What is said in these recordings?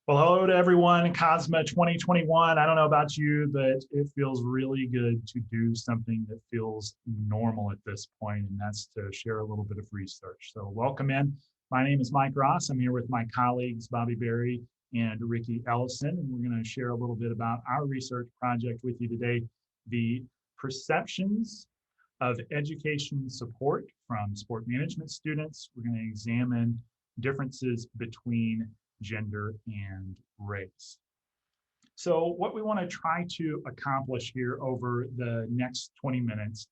Well, hello to everyone. Cosma 2021. I don't know about you, but it feels really good to do something that feels normal at this point, and that's to share a little bit of research. So, welcome in. My name is Mike Ross. I'm here with my colleagues, Bobby Berry and Ricky Ellison, and we're going to share a little bit about our research project with you today, the perceptions of education support from sport management students. We're going to examine differences between gender and race. So what we want to try to accomplish here over the next 20 minutes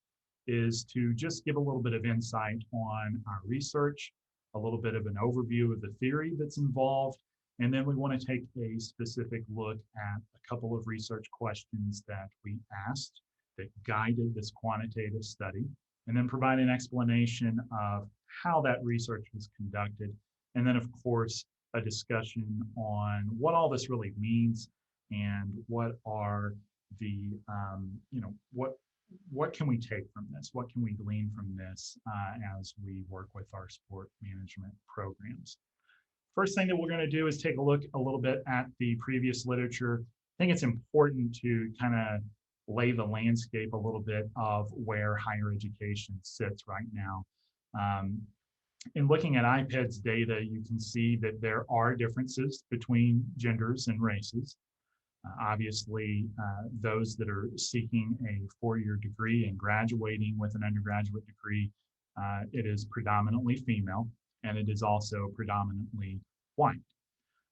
is to just give a little bit of insight on our research, a little bit of an overview of the theory that's involved, and then we want to take a specific look at a couple of research questions that we asked that guided this quantitative study, and then provide an explanation of how that research was conducted, and then of course a discussion on what all this really means and what are the what can we take from this, what can we glean from this as we work with our sport management programs. First thing that we're going to do is take a look a little bit at the previous literature. I think it's important to kind of lay the landscape a little bit of where higher education sits right now. In looking at IPEDS data, you can see that there are differences between genders and races. Obviously, those that are seeking a four-year degree and graduating with an undergraduate degree, it is predominantly female, and it is also predominantly white.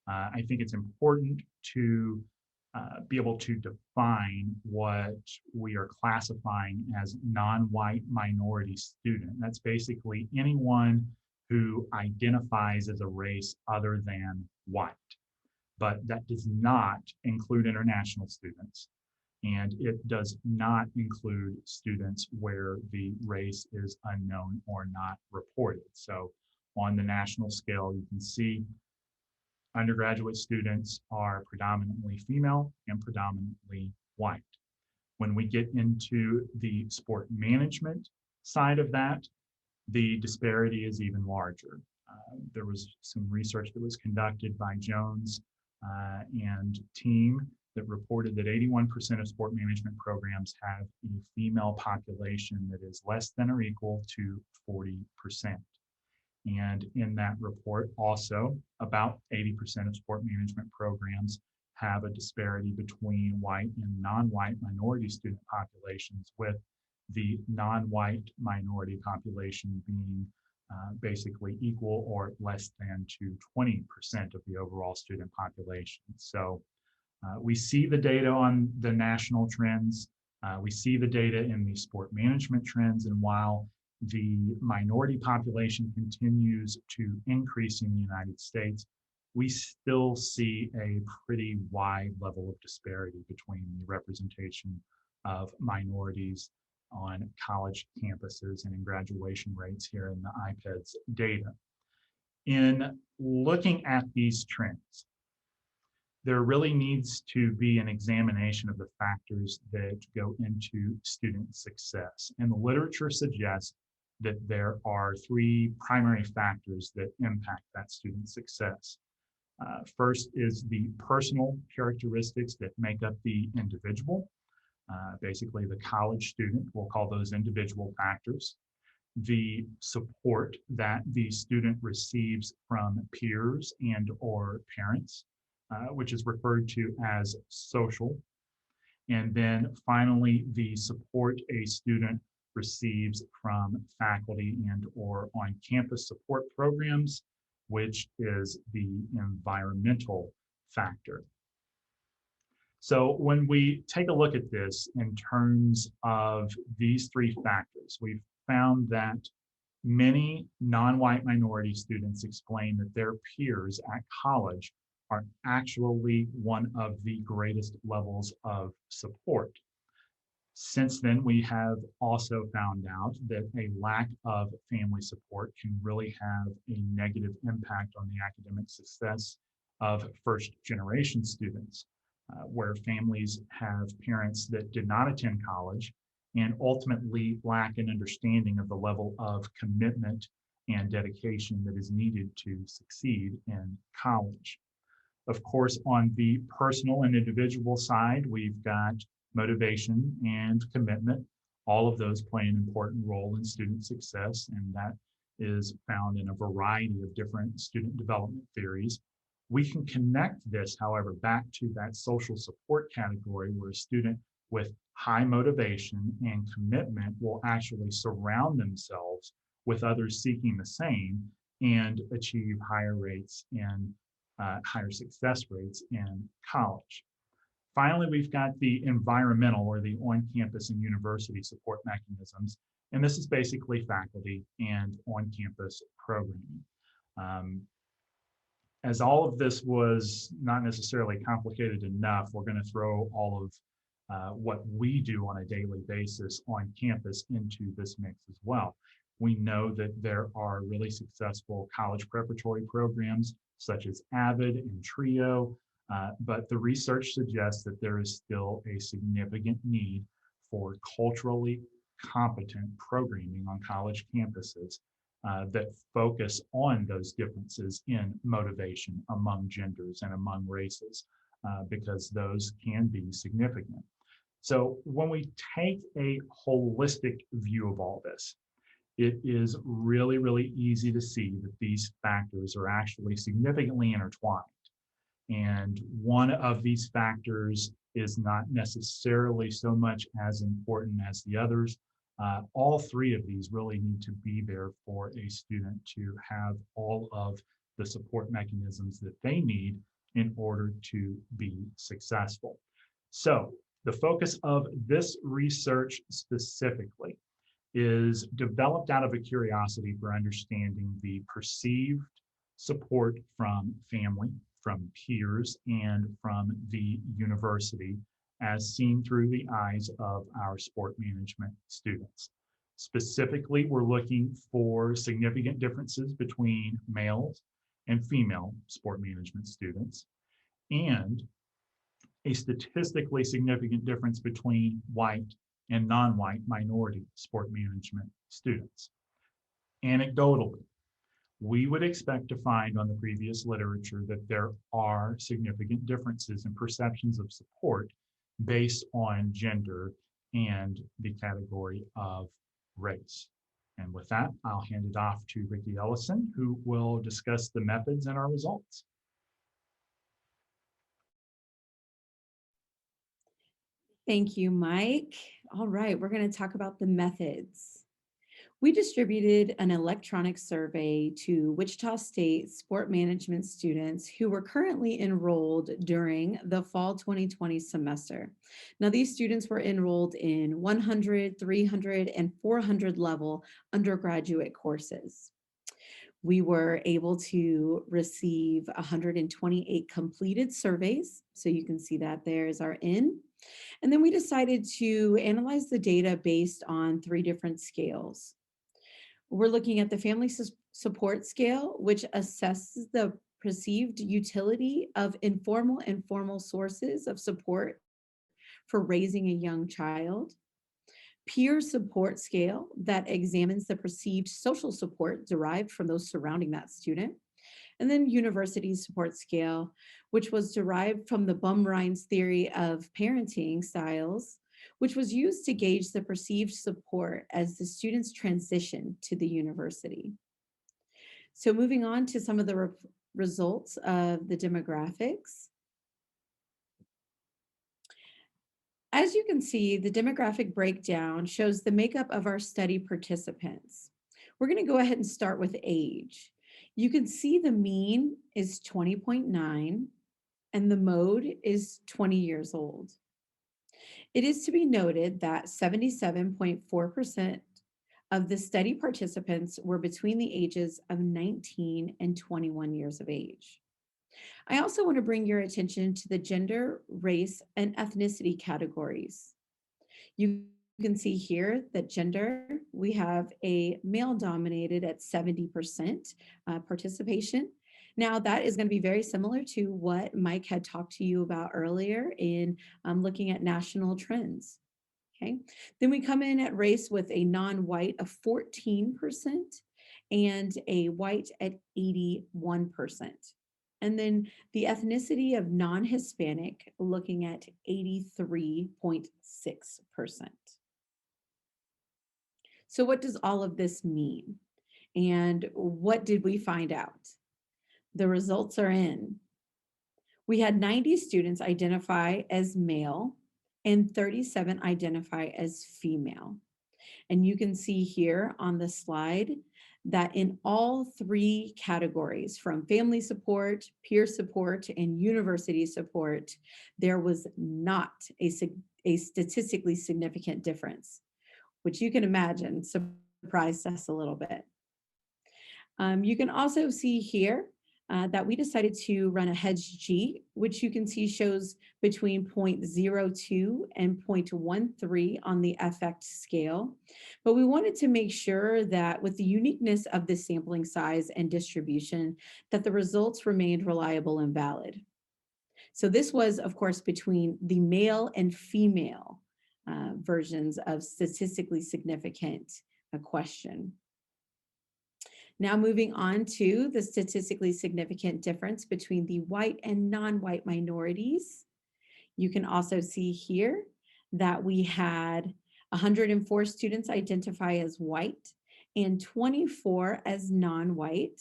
I think it's important to be able to define what we are classifying as non-white minority student. That's basically anyone who identifies as a race other than white. But that does not include international students. And it does not include students where the race is unknown or not reported. So on the national scale, you can see undergraduate students are predominantly female and predominantly white. When we get into the sport management side of that, the disparity is even larger. There was some research that was conducted by Jones and team that reported that 81% of sport management programs have a female population that is less than or equal to 40%. And in that report, also, about 80% of sport management programs have a disparity between white and non-white minority student populations, with the non-white minority population being basically equal or less than to 20% of the overall student population. So we see the data on the national trends. We see the data in the sport management trends. And while the minority population continues to increase in the United States, we still see a pretty wide level of disparity between the representation of minorities on college campuses and in graduation rates here in the IPEDS data. In looking at these trends, there really needs to be an examination of the factors that go into student success. And the literature suggests that there are three primary factors that impact that student success. First is the personal characteristics that make up the individual. Basically, the college student, we'll call those individual factors. The support that the student receives from peers and or parents, which is referred to as social. And then finally, the support a student receives from faculty and or on-campus support programs, which is the environmental factor. So when we take a look at this in terms of these three factors, we've found that many non-white minority students explain that their peers at college are actually one of the greatest levels of support. Since then, we have also found out that a lack of family support can really have a negative impact on the academic success of first-generation students, where families have parents that did not attend college and ultimately lack an understanding of the level of commitment and dedication that is needed to succeed in college. Of course, on the personal and individual side, we've got motivation and commitment. All of those play an important role in student success, and that is found in a variety of different student development theories. We can connect this, however, back to that social support category where a student with high motivation and commitment will actually surround themselves with others seeking the same and achieve higher rates and higher success rates in college. Finally, we've got the environmental or the on-campus and university support mechanisms. And this is basically faculty and on-campus programming. As all of this was not necessarily complicated enough, we're going to throw all of what we do on a daily basis on campus into this mix as well. We know that there are really successful college preparatory programs such as AVID and TRIO, but the research suggests that there is still a significant need for culturally competent programming on college campuses that focus on those differences in motivation among genders and among races, because those can be significant. So when we take a holistic view of all this, it is really, really easy to see that these factors are actually significantly intertwined. And one of these factors is not necessarily so much as important as the others. All three of these really need to be there for a student to have all of the support mechanisms that they need in order to be successful. So the focus of this research specifically is developed out of a curiosity for understanding the perceived support from family, from peers, and from the university as seen through the eyes of our sport management students. Specifically, we're looking for significant differences between males and female sport management students, and a statistically significant difference between white and non-white minority sport management students. Anecdotally, we would expect to find on the previous literature that there are significant differences in perceptions of support based on gender and the category of race. And with that, I'll hand it off to Ricky Ellison, who will discuss the methods and our results. Thank you, Mike. All right, we're going to talk about the methods. We distributed an electronic survey to Wichita State sport management students who were currently enrolled during the fall 2020 semester. Now, these students were enrolled in 100, 300, and 400 level undergraduate courses. We were able to receive 128 completed surveys. So you can see that there is our N. And then we decided to analyze the data based on 3 different scales. We're looking at the family support scale, which assesses the perceived utility of informal and formal sources of support for raising a young child. Peer support scale that examines the perceived social support derived from those surrounding that student. And then university support scale, which was derived from the Bumrein's theory of parenting styles, which was used to gauge the perceived support as the students transition to the university. So moving on to some of the results of the demographics. As you can see, the demographic breakdown shows the makeup of our study participants. We're going to go ahead and start with age. You can see the mean is 20.9 and the mode is 20 years old. It is to be noted that 77.4% of the study participants were between the ages of 19 and 21 years of age. I also want to bring your attention to the gender, race, and ethnicity categories. You can see here that gender, we have a male dominated at 70% participation. Now that is going to be very similar to what Mike had talked to you about earlier in looking at national trends. Okay, then we come in at race with a non-white of 14% and a white at 81%. And then the ethnicity of non-Hispanic, looking at 83.6%. So what does all of this mean? And what did we find out? The results are in. We had 90 students identify as male and 37 identify as female. And you can see here on the slide that in all three categories, from family support, peer support, and university support, there was not a statistically significant difference, which you can imagine surprised us a little bit. You can also see here that we decided to run a hedge G, which you can see shows between 0.02 and 0.13 on the affect scale. But we wanted to make sure that with the uniqueness of the sampling size and distribution, that the results remained reliable and valid. So this was, of course, between the male and female versions of statistically significant question. Now moving on to the statistically significant difference between the white and non-white minorities. You can also see here that we had 104 students identify as white and 24 as non-white.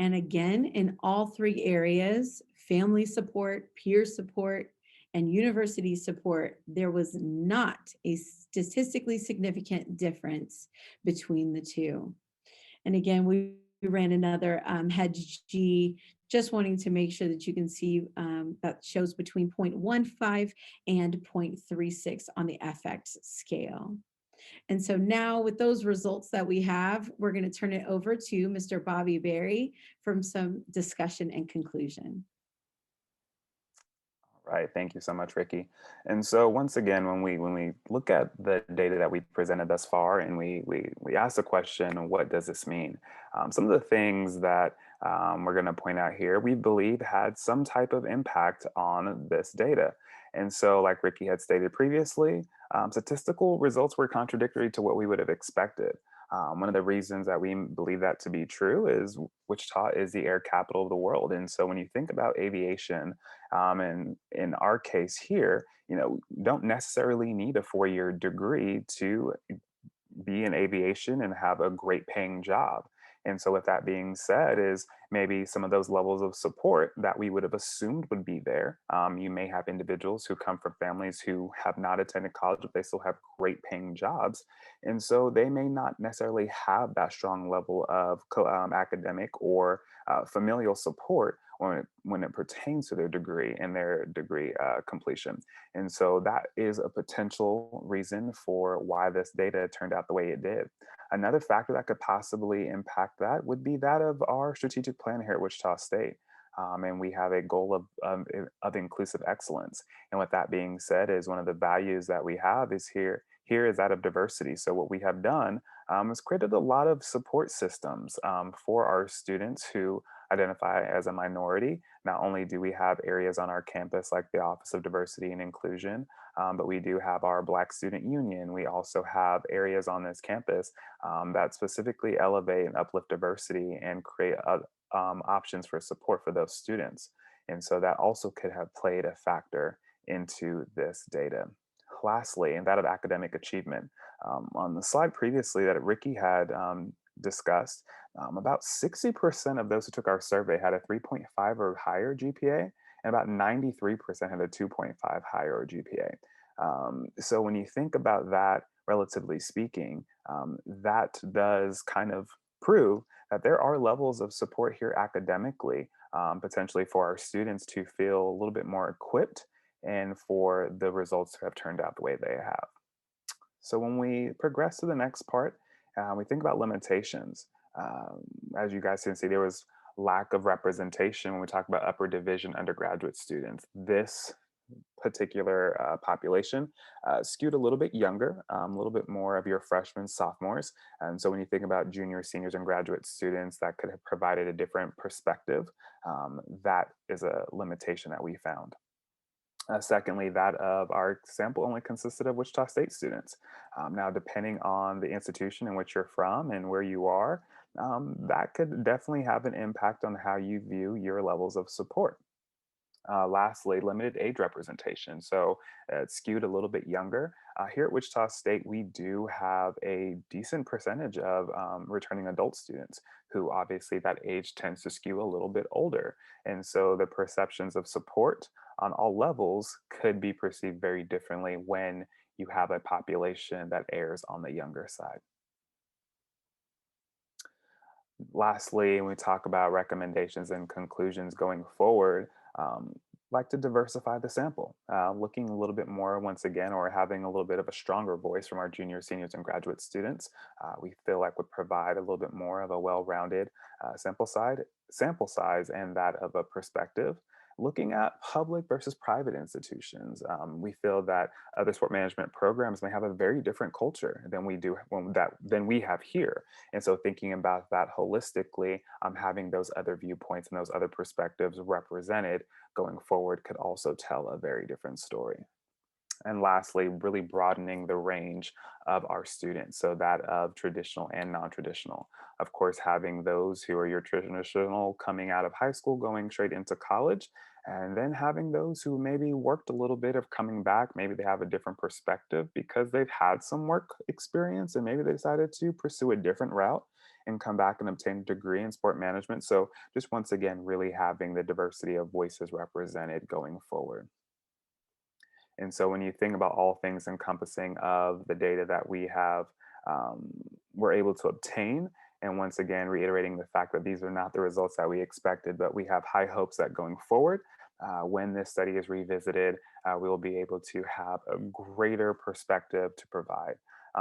And again, in all three areas, family support, peer support, and university support, there was not a statistically significant difference between the two. And again, we ran another hedge G, just wanting to make sure that you can see that shows between 0.15 and 0.36 on the affect scale. And so now with those results that we have, we're going to turn it over to Mr. Bobby Berry from some discussion and conclusion. Right. Thank you so much, Ricky. And so once again, when we look at the data that we presented thus far, and we ask the question, what does this mean? Some of the things that we're going to point out here, we believe had some type of impact on this data. And so, like Ricky had stated previously, statistical results were contradictory to what we would have expected. One of the reasons that we believe that to be true is Wichita is the air capital of the world. And so when you think about aviation, and in our case here, you don't necessarily need a 4-year degree to be in aviation and have a great paying job. And so with that being said, is maybe some of those levels of support that we would have assumed would be there. You may have individuals who come from families who have not attended college, but they still have great paying jobs. And so they may not necessarily have that strong level of academic or familial support when it pertains to their degree and their degree completion. And so that is a potential reason for why this data turned out the way it did. Another factor that could possibly impact that would be that of our strategic plan here at Wichita State. And we have a goal of inclusive excellence. And with that being said, is one of the values that we have is here is that of diversity. So what we have done is created a lot of support systems for our students who identify as a minority. Not only do we have areas on our campus like the Office of Diversity and Inclusion, but we do have our Black Student Union. We also have areas on this campus that specifically elevate and uplift diversity and create options for support for those students. And so that also could have played a factor into this data. Lastly, and that of academic achievement. On the slide previously that Ricky had discussed, about 60% of those who took our survey had a 3.5 or higher GPA, and about 93% had a 2.5 higher GPA. So when you think about that, relatively speaking, that does kind of prove that there are levels of support here academically, potentially for our students to feel a little bit more equipped and for the results to have turned out the way they have. So when we progress to the next part, we think about limitations. As you guys can see, there was lack of representation when we talk about upper division undergraduate students. This particular population skewed a little bit younger, a little bit more of your freshmen, sophomores. And so when you think about juniors, seniors, and graduate students, that could have provided a different perspective. That is a limitation that we found. Secondly, that of our sample only consisted of Wichita State students. Now, depending on the institution in which you're from and where you are, that could definitely have an impact on how you view your levels of support. Lastly, limited age representation. So it's skewed a little bit younger. Here at Wichita State, we do have a decent percentage of returning adult students who obviously that age tends to skew a little bit older. And so the perceptions of support on all levels could be perceived very differently when you have a population that errs on the younger side. Lastly, when we talk about recommendations and conclusions going forward, like to diversify the sample, looking a little bit more once again, or having a little bit of a stronger voice from our juniors, seniors, and graduate students. We feel like would provide a little bit more of a well-rounded sample size, and that of a perspective. Looking at public versus private institutions, we feel that other sport management programs may have a very different culture than we do than we have here, and so thinking about that holistically, having those other viewpoints and those other perspectives represented going forward could also tell a very different story. And lastly, really broadening the range of our students, so that of traditional and non-traditional. Of course, having those who are your traditional coming out of high school, going straight into college, and then having those who maybe worked a little bit of coming back, maybe they have a different perspective because they've had some work experience and maybe they decided to pursue a different route and come back and obtain a degree in sport management. So just once again, really having the diversity of voices represented going forward. And so when you think about all things encompassing of the data that we have, um, we're able to obtain, and once again, reiterating the fact that these are not the results that we expected, but we have high hopes that going forward, when this study is revisited, we will be able to have a greater perspective to provide.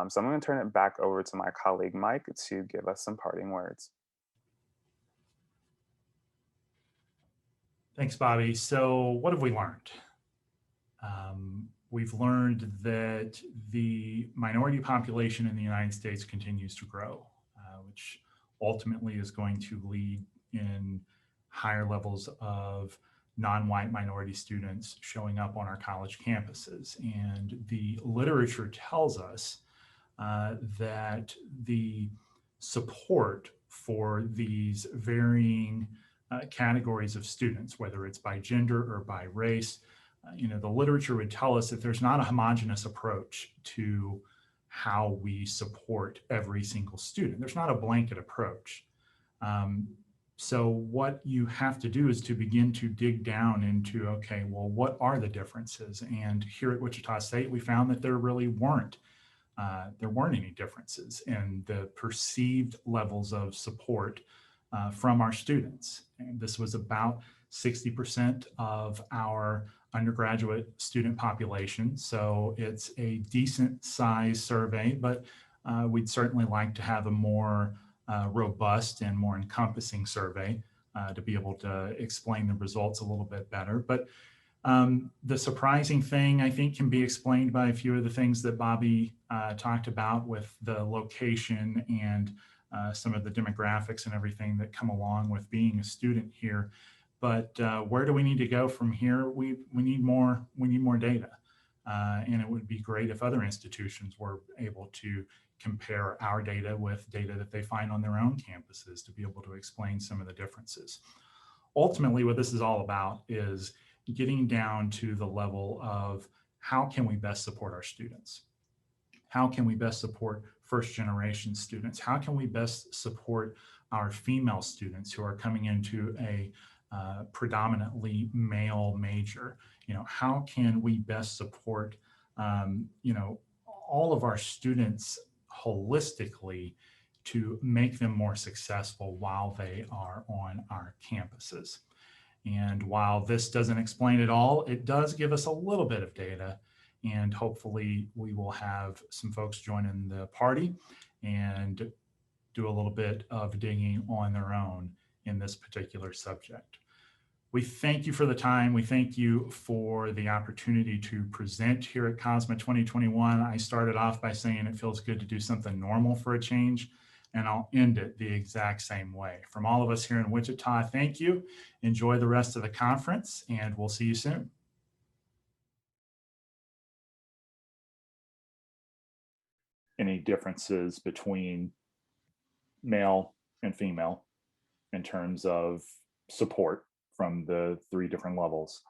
So I'm going to turn it back over to my colleague Mike to give us some parting words. Thanks, Bobby. So what have we learned? We've learned that the minority population in the United States continues to grow, which ultimately is going to lead in higher levels of non-white minority students showing up on our college campuses. And the literature tells us that the support for these varying categories of students, whether it's by gender or by race, the literature would tell us that there's not a homogenous approach to how we support every single student. There's not a blanket approach. So what you have to do is to begin to dig down into, okay, well, what are the differences? And here at Wichita State, we found that there really weren't. There weren't any differences in the perceived levels of support from our students. And this was about 60% of our undergraduate student population. So it's a decent size survey, but we'd certainly like to have a more robust and more encompassing survey to be able to explain the results a little bit better. But the surprising thing, I think, can be explained by a few of the things that Bobby talked about with the location and some of the demographics and everything that come along with being a student here. But where do we need to go from here? We need more. We need more data, and it would be great if other institutions were able to compare our data with data that they find on their own campuses to be able to explain some of the differences. Ultimately, what this is all about is getting down to the level of how can we best support our students? How can we best support first generation students? How can we best support our female students who are coming into a predominantly male major? How can we best support, all of our students holistically to make them more successful while they are on our campuses? And while this doesn't explain it all, it does give us a little bit of data. And hopefully we will have some folks join in the party and do a little bit of digging on their own in this particular subject. We thank you for the time. We thank you for the opportunity to present here at COSMA 2021. I started off by saying it feels good to do something normal for a change, and I'll end it the exact same way. From all of us here in Wichita, thank you. Enjoy the rest of the conference, and we'll see you soon. Any differences between male and female in terms of support from the 3 different levels.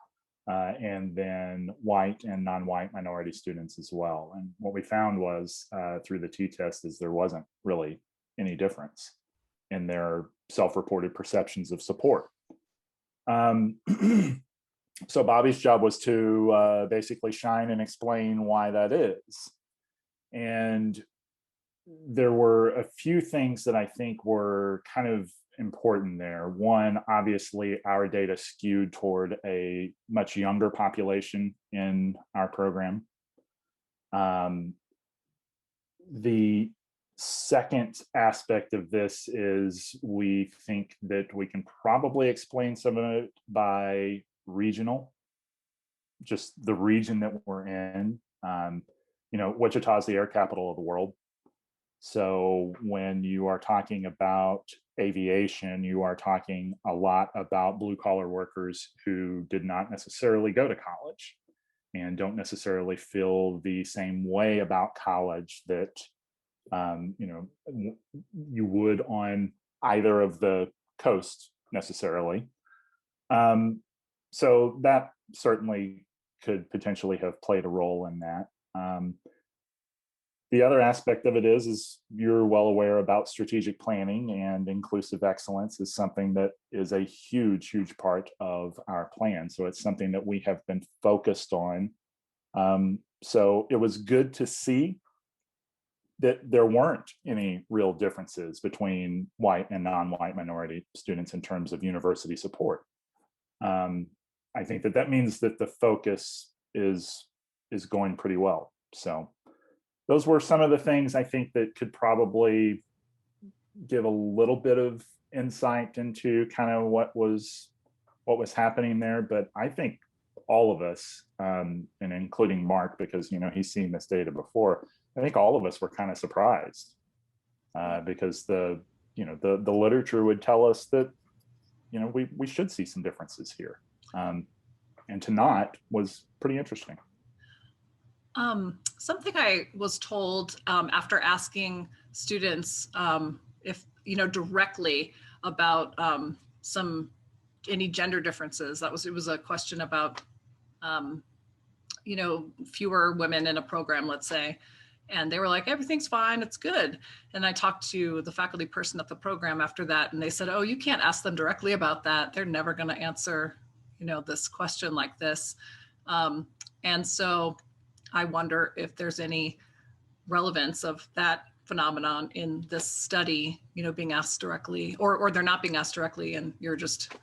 And then white and non-white minority students as well. And what we found was through the t-test is there wasn't really any difference in their self-reported perceptions of support. So Bobby's job was to basically shine and explain why that is. And there were a few things that I think were kind of important there. One, obviously, our data skewed toward a much younger population in our program. The second aspect of this is we think that we can probably explain some of it by regional, just the region that we're in. You know, Wichita is the air capital of the world. So when you are talking about aviation, you are talking a lot about blue collar workers who did not necessarily go to college and don't necessarily feel the same way about college that you know, you would on either of the coasts necessarily. So that certainly could potentially have played a role in that. The other aspect of it is you're well aware about strategic planning, and inclusive excellence is something that is a huge, huge part of our plan. So it's something that we have been focused on. So it was good to see that there weren't any real differences between white and non-white minority students in terms of university support. I think that that means that the focus is going pretty well. So those were some of the things I think that could probably give a little bit of insight into kind of what was happening there. But I think all of us, and including Mark, because you know he's seen this data before, I think all of us were kind of surprised because the literature would tell us that you know we should see some differences here, and to not was pretty interesting. Something I was told after asking students if, you know, directly about any gender differences, it was a question about, you know, fewer women in a program, let's say, and they were like, everything's fine, it's good. And I talked to the faculty person at the program after that, and they said, oh, you can't ask them directly about that. They're never going to answer, you know, this question like this. And so I wonder if there's any relevance of that phenomenon in this study, you know, being asked directly, or they're not being asked directly, and you're just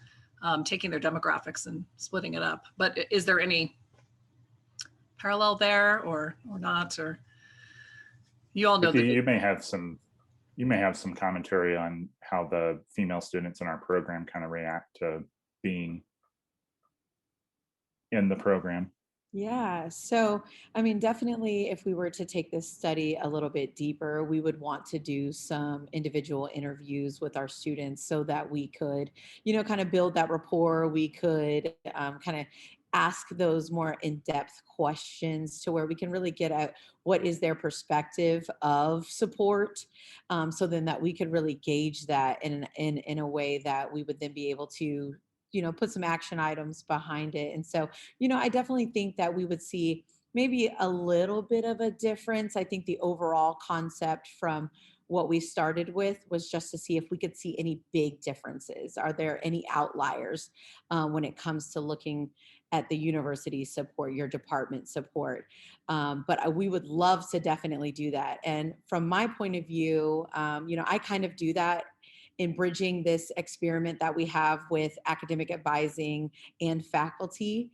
taking their demographics and splitting it up. But is there any parallel there, or not? Or you all know that you may have some commentary on how the female students in our program kind of react to being in the program. Yeah, so I mean, definitely if we were to take this study a little bit deeper, we would want to do some individual interviews with our students so that we could, you know, kind of build that rapport. We could kind of ask those more in-depth questions to where we can really get at what is their perspective of support, so then that we could really gauge that in a way that we would then be able to, you know, put some action items behind it. And so, you know, I definitely think that we would see maybe a little bit of a difference. I think the overall concept from what we started with was just to see if we could see any big differences. Are there any outliers when it comes to looking at the university support, your department support? But we would love to definitely do that. And from my point of view, you know, I kind of do that in bridging this experiment that we have with academic advising and faculty,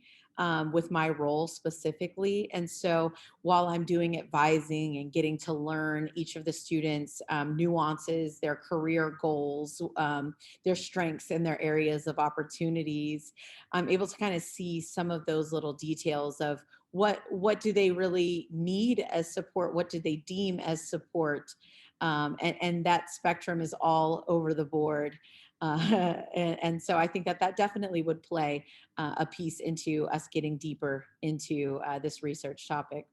with my role specifically. And so while I'm doing advising and getting to learn each of the students' nuances, their career goals, their strengths and their areas of opportunities, I'm able to kind of see some of those little details of what do they really need as support? What do they deem as support? And that spectrum is all over the board. And so I think that definitely would play a piece into us getting deeper into this research topic.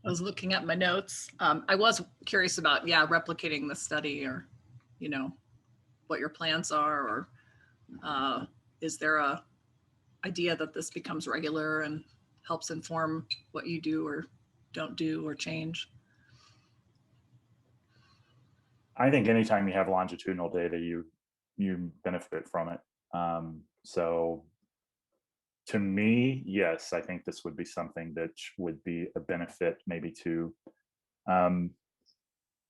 I was looking at my notes. I was curious about, yeah, replicating the study, or, you know, what your plans are, or is there a idea that this becomes regular and helps inform what you do or don't do or change? I think anytime you have longitudinal data, you benefit from it. So to me, yes, I think this would be something that would be a benefit, maybe to um,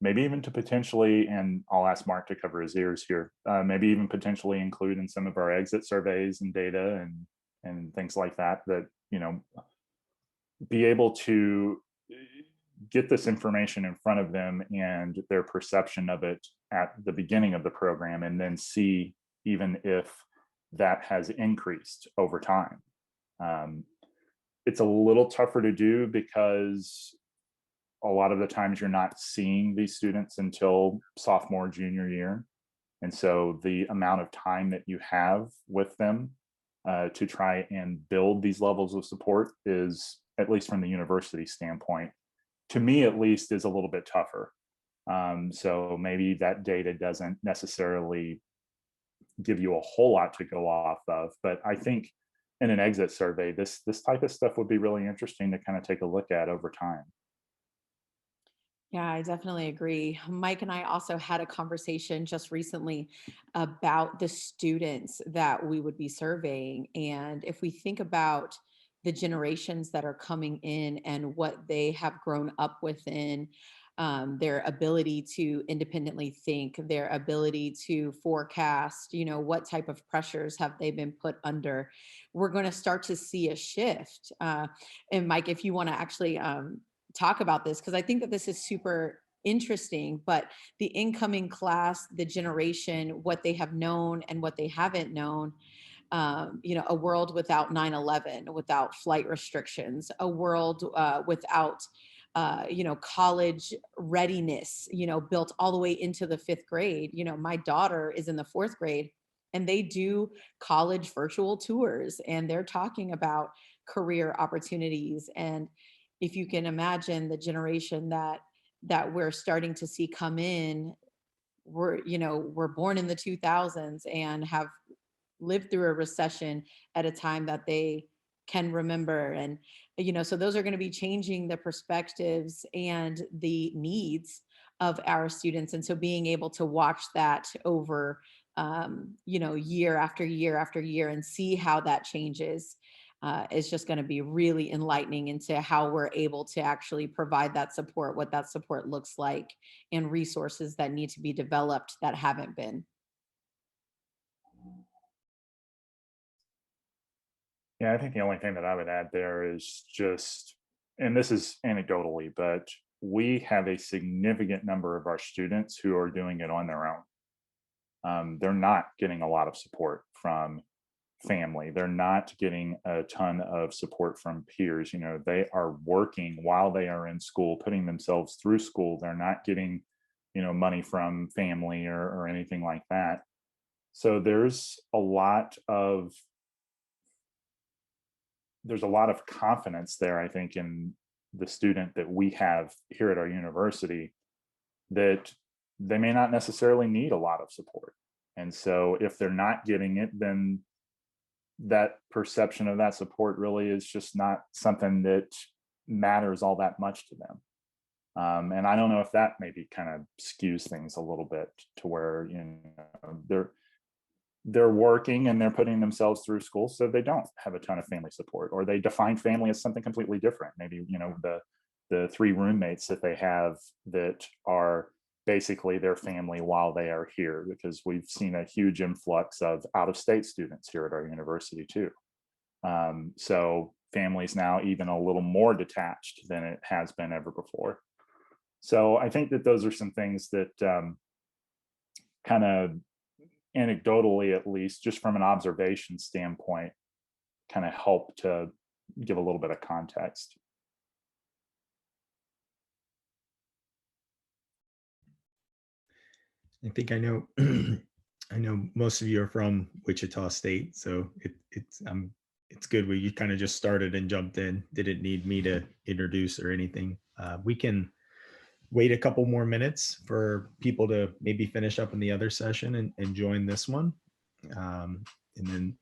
maybe even to potentially, and I'll ask Mark to cover his ears here, maybe even potentially include in some of our exit surveys and data and things like that, that, you know, be able to get this information in front of them and their perception of it at the beginning of the program, and then see even if that has increased over time. It's a little tougher to do because a lot of the times you're not seeing these students until sophomore, junior year. And so the amount of time that you have with them to try and build these levels of support is, at least from the university standpoint, to me at least, is a little bit tougher. So maybe that data doesn't necessarily give you a whole lot to go off of, but I think in an exit survey, this type of stuff would be really interesting to kind of take a look at over time. Yeah, I definitely agree. Mike and I also had a conversation just recently about the students that we would be surveying. And if we think about the generations that are coming in and what they have grown up within, their ability to independently think, their ability to forecast, you know, what type of pressures have they been put under, we're going to start to see a shift. And Mike, if you want to actually talk about this, because I think that this is super interesting, but the incoming class, the generation, what they have known and what they haven't known, you know, a world without 9/11, without flight restrictions, a world without, you know, college readiness, you know, built all the way into the 5th grade. You know, my daughter is in the 4th grade and they do college virtual tours and they're talking about career opportunities. And if you can imagine the generation that we're starting to see come in, we're born in the 2000s and have lived through a recession at a time that they can remember. And so those are going to be changing the perspectives and the needs of our students. And so being able to watch that over year after year after year and see how that changes is just going to be really enlightening into how we're able to actually provide that support, what that support looks like, and resources that need to be developed that haven't been. Yeah, I think the only thing that I would add there is just, and this is anecdotally, but we have a significant number of our students who are doing it on their own. They're not getting a lot of support from family. They're not getting a ton of support from peers. They are working while they are in school, putting themselves through school. They're not getting, money from family or anything like that. So there's a lot of confidence there, I think, in the student that we have here at our university, that they may not necessarily need a lot of support. And so if they're not getting it, then that perception of that support really is just not something that matters all that much to them. And I don't know if that maybe kind of skews things a little bit to where, they're working and they're putting themselves through school, so they don't have a ton of family support, or they define family as something completely different. Maybe, the 3 roommates that they have that are basically their family while they are here, because we've seen a huge influx of out-of-state students here at our university too. So families now even a little more detached than it has been ever before. So I think that those are some things that kind of anecdotally, at least just from an observation standpoint, kind of help to give a little bit of context. I think I know I know most of you are from Wichita State, so I'm it's good where you kind of just started and jumped in. Didn't need me to introduce or anything. We can wait a couple more minutes for people to maybe finish up in the other session and join this one. And then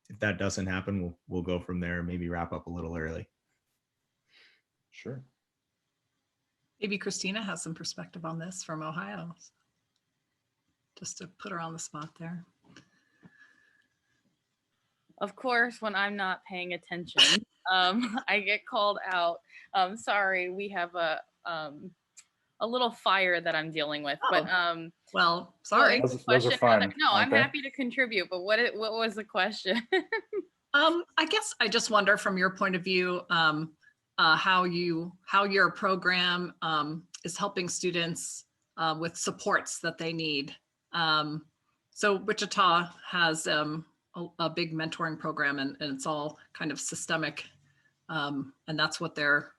if that doesn't happen, we'll go from there and maybe wrap up a little early. Sure. Maybe Christina has some perspective on this from Ohio. Just to put her on the spot there. Of course, when I'm not paying attention, I get called out. Sorry, we have a little fire that I'm dealing with. But well, sorry. Those are fun. No, I'm aren't they? happy to contribute. But what was the question? I guess I just wonder from your point of view, how your program is helping students with supports that they need. So Wichita has a big mentoring program, and it's all kind of systemic, and that's what their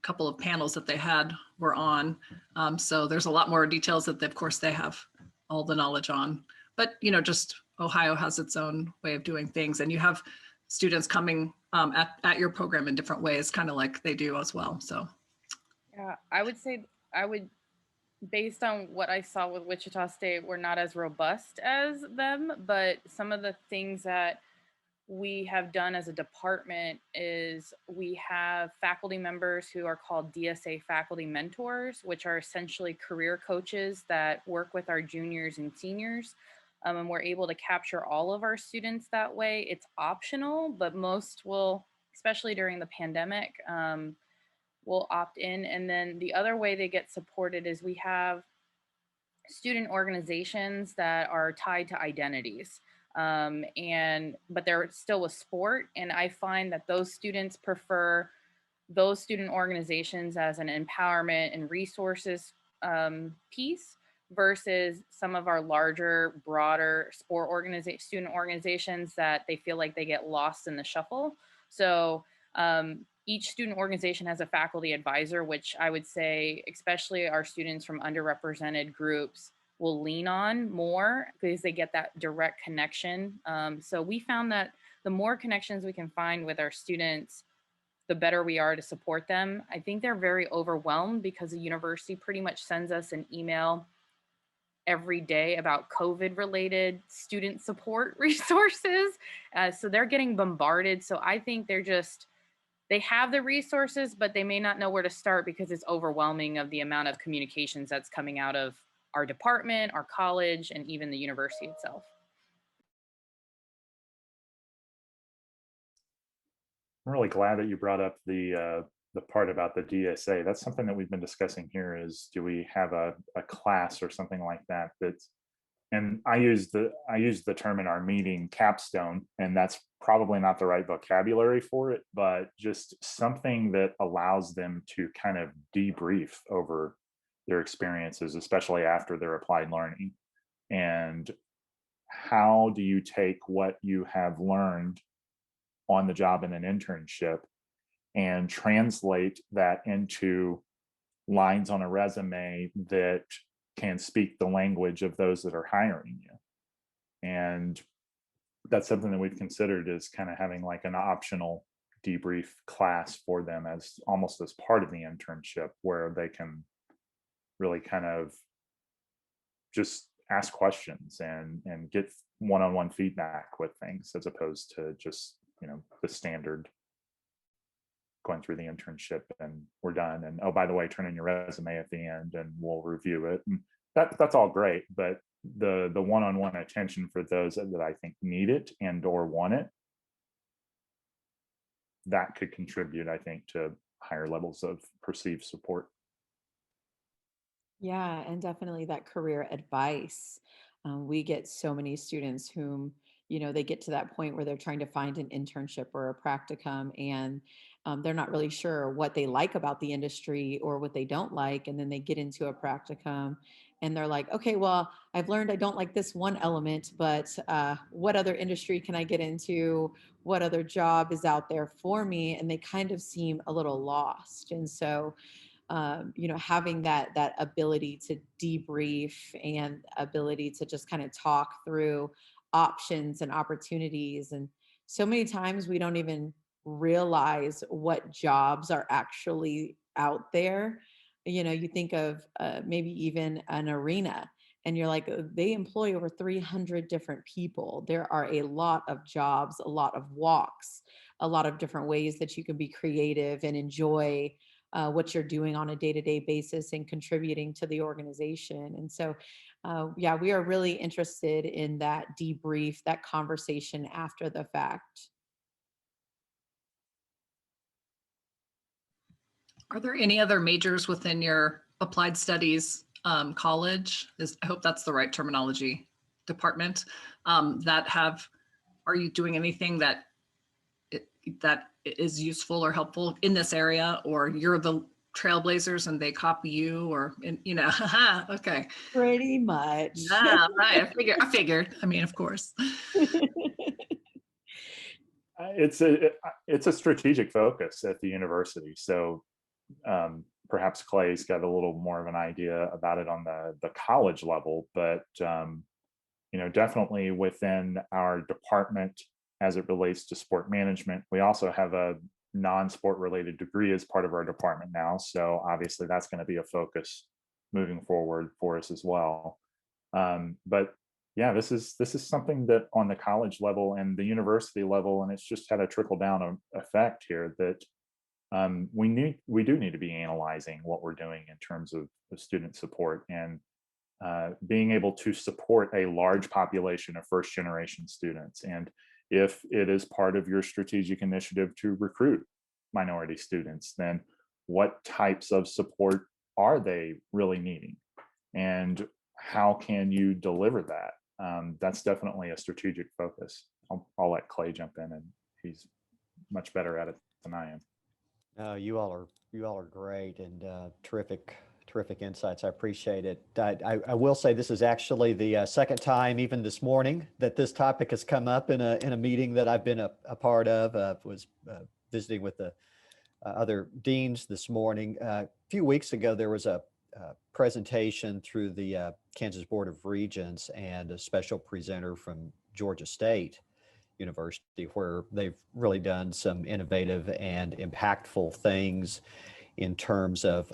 couple of panels that they had were on. So there's a lot more details that, of course, they have all the knowledge on. But just Ohio has its own way of doing things, and you have students coming at your program in different ways, kind of like they do as well. So Yeah, I would say based on what I saw with Wichita State, we're not as robust as them, but some of the things that we have done as a department is we have faculty members who are called DSA faculty mentors, which are essentially career coaches that work with our juniors and seniors. And we're able to capture all of our students that way. It's optional, but most will, especially during the pandemic, will opt in. And then the other way they get supported is we have student organizations that are tied to identities. But they're still a sport. And I find that those students prefer those student organizations as an empowerment and resources piece versus some of our larger, broader student organizations that they feel like they get lost in the shuffle. So each student organization has a faculty advisor, which I would say, especially our students from underrepresented groups, will lean on more because they get that direct connection. So we found that the more connections we can find with our students, the better we are to support them. I think they're very overwhelmed because the university pretty much sends us an email every day about COVID-related student support resources. So they're getting bombarded. So I think they have the resources, but they may not know where to start because it's overwhelming of the amount of communications that's coming out of our department, our college, and even the university itself. I'm really glad that you brought up the part about the DSA. That's something that we've been discussing here is, do we have a class or something like that that's, and I use the term in our meeting, capstone, and that's probably not the right vocabulary for it, but just something that allows them to kind of debrief over their experiences, especially after their applied learning. And how do you take what you have learned on the job in an internship and translate that into lines on a resume that can speak the language of those that are hiring you? And that's something that we've considered, is kind of having like an optional debrief class for them as almost as part of the internship, where they can really kind of just ask questions and get one-on-one feedback with things, as opposed to just, the standard going through the internship and we're done, and oh, by the way, turn in your resume at the end and we'll review it. And that's all great, but the one-on-one attention for those that I think need it and or want it, that could contribute, I think, to higher levels of perceived support. Yeah, and definitely that career advice. We get so many students whom, they get to that point where they're trying to find an internship or a practicum, and they're not really sure what they like about the industry or what they don't like. And then they get into a practicum and they're like, okay, well, I've learned I don't like this one element, but what other industry can I get into? What other job is out there for me? And they kind of seem a little lost. And so, having that ability to debrief and ability to just kind of talk through options and opportunities and so many times we don't even realize what jobs are actually out there. You know, you think of maybe even an arena, and you're like, they employ over 300 different people. There are a lot of jobs, a lot of walks, a lot of different ways that you can be creative and enjoy what you're doing on a day-to-day basis and contributing to the organization. And so, yeah, we are really interested in that debrief, that conversation after the fact. Are there any other majors within your applied studies college? I hope that's the right terminology, department, are you doing anything that is useful or helpful in this area, or you're the trailblazers and they copy you, or, okay. Pretty much. Yeah, right. I figured. I mean, of course. It's a strategic focus at the university. So perhaps Clay's got a little more of an idea about it on the college level, but definitely within our department as it relates to sport management, we also have a non-sport related degree as part of our department now. So obviously that's going to be a focus moving forward for us as well. But yeah, this is something that on the college level and the university level, and it's just had a trickle down effect here, that we do need to be analyzing what we're doing in terms of student support, and being able to support a large population of first generation students. And if it is part of your strategic initiative to recruit minority students, then what types of support are they really needing? And how can you deliver that? That's definitely a strategic focus. I'll let Clay jump in, and he's much better at it than I am. No, you all are great, and terrific insights. I appreciate it. I will say this is actually the second time, even this morning, that this topic has come up in a meeting that I've been a part of. Was visiting with the other deans this morning. A few weeks ago, there was a presentation through the Kansas Board of Regents and a special presenter from Georgia State University, where they've really done some innovative and impactful things in terms of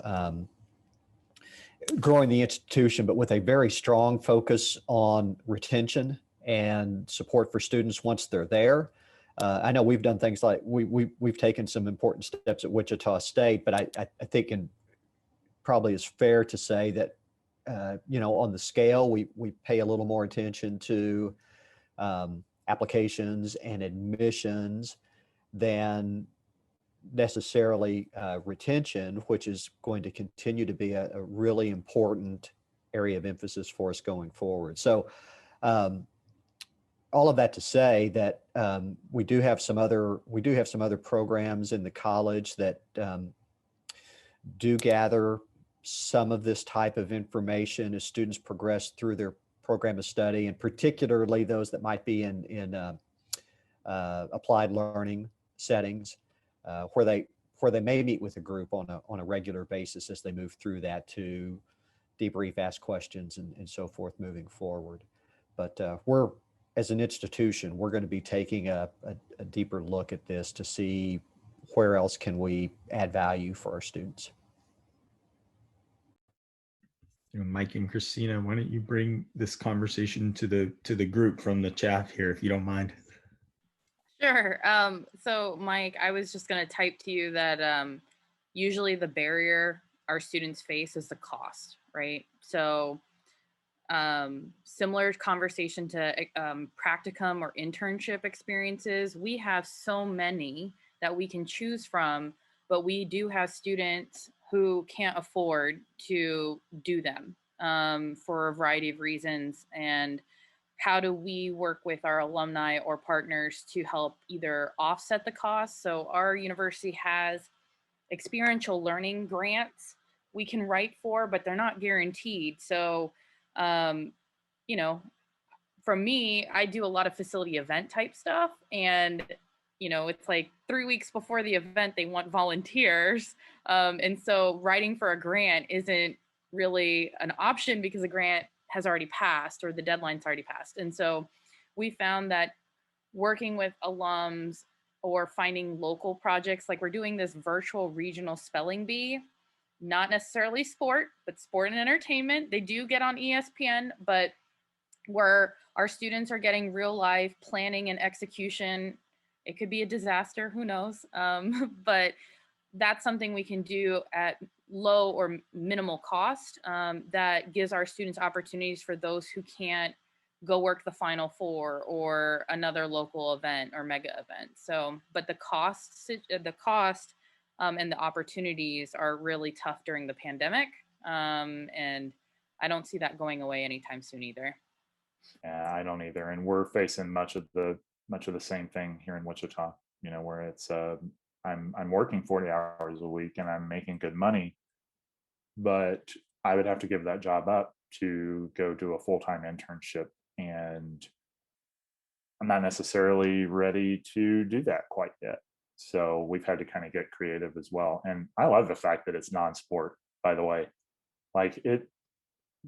growing the institution, but with a very strong focus on retention and support for students once they're there. I know we've done things like we've taken some important steps at Wichita State, but I think probably is fair to say that on the scale we pay a little more attention to applications and admissions than necessarily retention, which is going to continue to be a really important area of emphasis for us going forward. So all of that to say that we do have some other programs in the college that do gather some of this type of information as students progress through their program of study, and particularly those that might be in applied learning settings, where they may meet with a group on a regular basis as they move through that to debrief, ask questions, and so forth moving forward. But we're, as an institution, we're going to be taking a deeper look at this to see where else can we add value for our students. Mike and Christina, why don't you bring this conversation to the group from the chat here, if you don't mind? Sure. So Mike, I was just going to type to you that usually the barrier our students face is the cost, right? So similar conversation to practicum or internship experiences, we have so many that we can choose from, but we do have students who can't afford to do them for a variety of reasons. And how do we work with our alumni or partners to help either offset the cost? So our university has experiential learning grants we can write for, but they're not guaranteed. So, for me, I do a lot of facility event type stuff, and it's like 3 weeks before the event, they want volunteers. And so writing for a grant isn't really an option because the grant has already passed or the deadline's already passed. And so we found that working with alums or finding local projects. Like we're doing this virtual regional spelling bee, not necessarily sport, but sport and entertainment. They do get on ESPN, but where our students are getting real life planning and execution. It could be a disaster, who knows? But that's something we can do at low or minimal cost, that gives our students opportunities for those who can't go work the Final Four or another local event or mega event. So, but the cost and the opportunities are really tough during the pandemic, and I don't see that going away anytime soon either. Yeah, I don't either. And we're facing much of the same thing here in Wichita, where it's I'm working 40 hours a week and I'm making good money, but I would have to give that job up to go do a full-time internship. And I'm not necessarily ready to do that quite yet. So we've had to kind of get creative as well. And I love the fact that it's non-sport, by the way. Like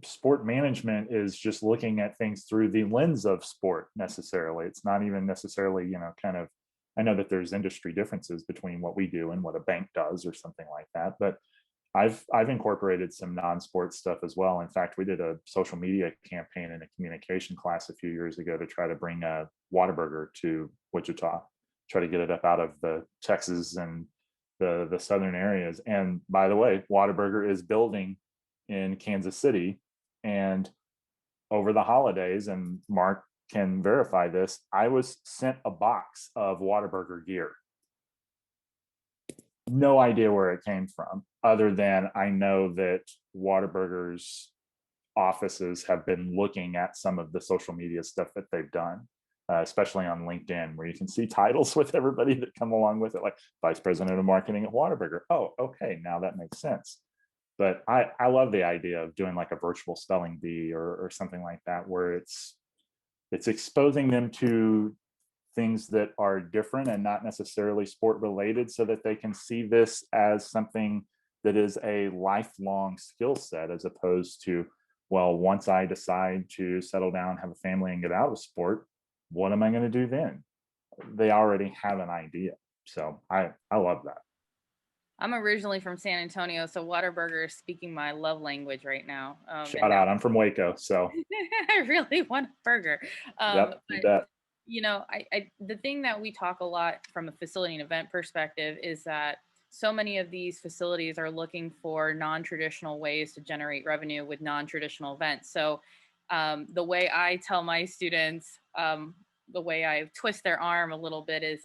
sport management is just looking at things through the lens of sport necessarily. It's not even necessarily, kind of, I know that there's industry differences between what we do and what a bank does or something like that, but I've incorporated some non-sport stuff as well. In fact, we did a social media campaign in a communication class a few years ago to try to bring a Whataburger to Wichita, try to get it up out of the Texas and the southern areas. And by the way, Whataburger is building in Kansas City. And over the holidays, and Mark can verify this, I was sent a box of Whataburger gear. No idea where it came from, other than I know that Whataburger's offices have been looking at some of the social media stuff that they've done, especially on LinkedIn, where you can see titles with everybody that come along with it, like Vice President of Marketing at Whataburger. Oh, okay, now that makes sense. But I love the idea of doing like a virtual spelling bee or something like that, where it's exposing them to things that are different and not necessarily sport related, so that they can see this as something that is a lifelong skill set, as opposed to, well, once I decide to settle down, have a family, and get out of sport, what am I going to do then? They already have an idea. So I love that. I'm originally from San Antonio, so Whataburger is speaking my love language right now. Shout out. I'm from Waco, so I really want a burger. yep, you bet. The thing that we talk a lot from a facility and event perspective is that so many of these facilities are looking for non-traditional ways to generate revenue with non-traditional events. So the way I tell my students, the way I twist their arm a little bit is,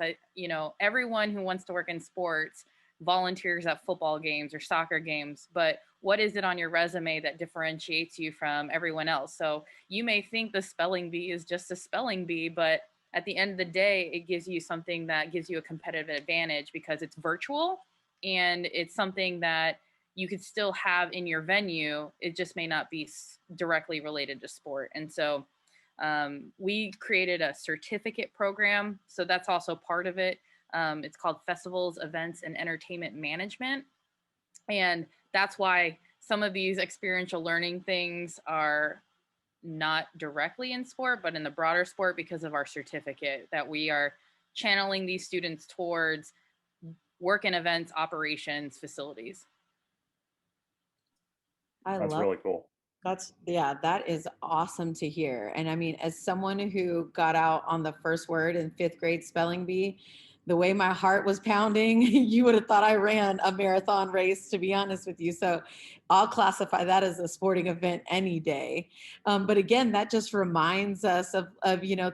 everyone who wants to work in sports volunteers at football games or soccer games, but what is it on your resume that differentiates you from everyone else? So you may think the spelling bee is just a spelling bee, but at the end of the day, it gives you something that gives you a competitive advantage because it's virtual and it's something that you could still have in your venue. It just may not be directly related to sport. And so we created a certificate program. So that's also part of it. It's called Festivals, Events, and Entertainment Management. And that's why some of these experiential learning things are not directly in sport, but in the broader sport, because of our certificate that we are channeling these students towards work in events, operations, facilities. That's really cool. That is awesome to hear. And I mean, as someone who got out on the first word in 5th grade spelling bee, the way my heart was pounding, you would have thought I ran a marathon race, to be honest with you. So I'll classify that as a sporting event any day. But again, that just reminds us of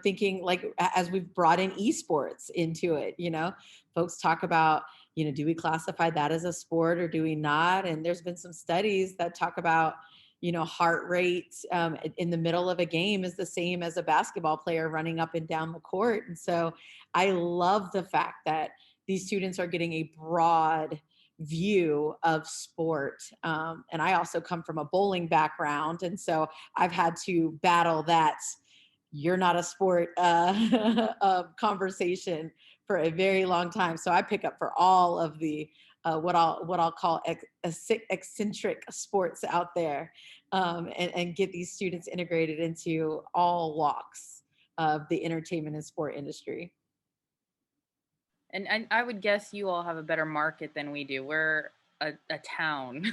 thinking, like, as we've brought in esports into it, folks talk about, do we classify that as a sport or do we not? And there's been some studies that talk about, heart rate in the middle of a game is the same as a basketball player running up and down the court. And so I love the fact that these students are getting a broad view of sport. And I also come from a bowling background. And so I've had to battle that you're not a sport conversation for a very long time. So I pick up for all of the what I'll call eccentric sports out there, and get these students integrated into all walks of the entertainment and sport industry. And I would guess you all have a better market than we do. We're a town.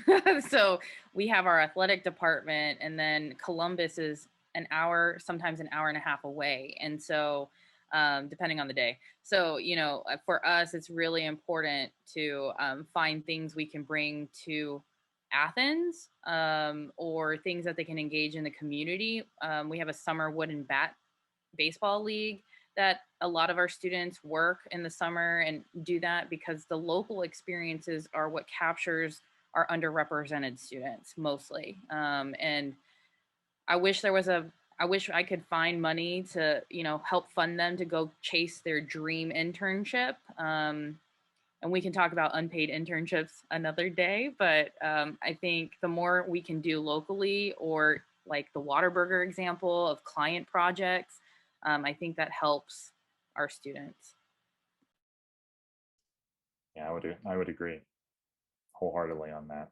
So we have our athletic department, and then Columbus is an hour, sometimes an hour and a half away. And so, depending on the day. So, for us, it's really important to find things we can bring to Athens, or things that they can engage in the community. We have a summer wood and bat baseball league that a lot of our students work in the summer and do that because the local experiences are what captures our underrepresented students mostly. And I wish I could find money to, help fund them to go chase their dream internship. And we can talk about unpaid internships another day, but I think the more we can do locally, or like the Whataburger example of client projects, I think that helps our students. Yeah, I would agree wholeheartedly on that.